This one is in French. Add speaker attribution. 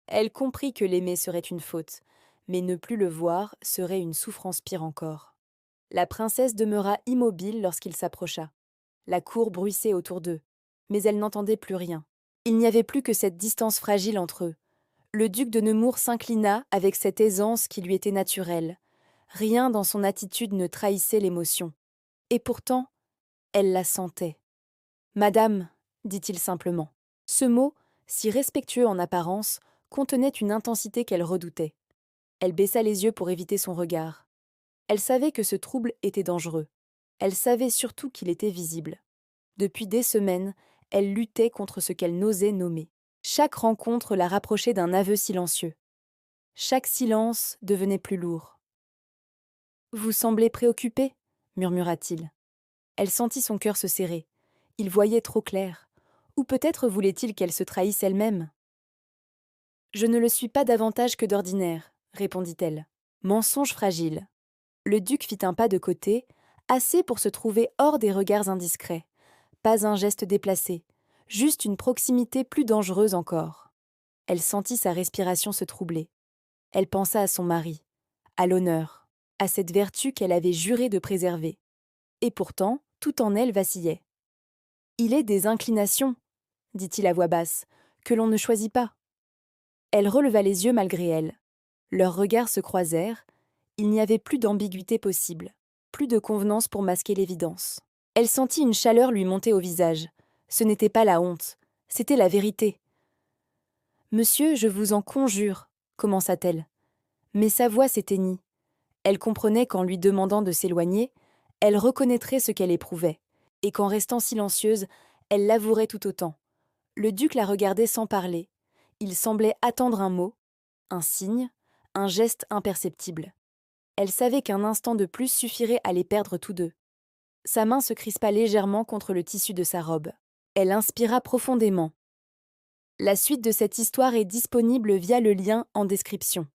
Speaker 1: Elle comprit que l'aimer serait une faute, mais ne plus le voir serait une souffrance pire encore. La princesse demeura immobile lorsqu'il s'approcha. La cour bruissait autour d'eux, mais elle n'entendait plus rien. Il n'y avait plus que cette distance fragile entre eux. Le duc de Nemours s'inclina avec cette aisance qui lui était naturelle. Rien dans son attitude ne trahissait l'émotion. Et pourtant, elle la sentait. Madame, dit-il simplement. Ce mot, si respectueux en apparence, contenait une intensité qu'elle redoutait. Elle baissa les yeux pour éviter son regard. Elle savait que ce trouble était dangereux. Elle savait surtout qu'il était visible. Depuis des semaines, elle luttait contre ce qu'elle n'osait nommer. Chaque rencontre la rapprochait d'un aveu silencieux. Chaque silence devenait plus lourd. Vous semblez préoccupée, murmura-t-il. Elle sentit son cœur se serrer. Il voyait trop clair. Ou peut-être voulait-il qu'elle se trahisse elle-même. Je ne le suis pas davantage que d'ordinaire, répondit-elle. Mensonge fragile. Le duc fit un pas de côté, assez pour se trouver hors des regards indiscrets. Pas un geste déplacé, juste une proximité plus dangereuse encore. Elle sentit sa respiration se troubler. Elle pensa à son mari, à l'honneur, à cette vertu qu'elle avait juré de préserver. Et pourtant, tout en elle vacillait. Il est des inclinations, dit-il à voix basse, que l'on ne choisit pas. Elle releva les yeux malgré elle. Leurs regards se croisèrent. Il n'y avait plus d'ambiguïté possible, plus de convenance pour masquer l'évidence. Elle sentit une chaleur lui monter au visage. Ce n'était pas la honte, c'était la vérité. Monsieur, je vous en conjure, commença-t-elle. Mais sa voix s'éteignit. Elle comprenait qu'en lui demandant de s'éloigner, elle reconnaîtrait ce qu'elle éprouvait, et qu'en restant silencieuse, elle l'avouerait tout autant. Le duc la regardait sans parler. Il semblait attendre un mot, un signe, un geste imperceptible. Elle savait qu'un instant de plus suffirait à les perdre tous deux. Sa main se crispa légèrement contre le tissu de sa robe. Elle inspira profondément. La suite de cette histoire est disponible via le lien en description.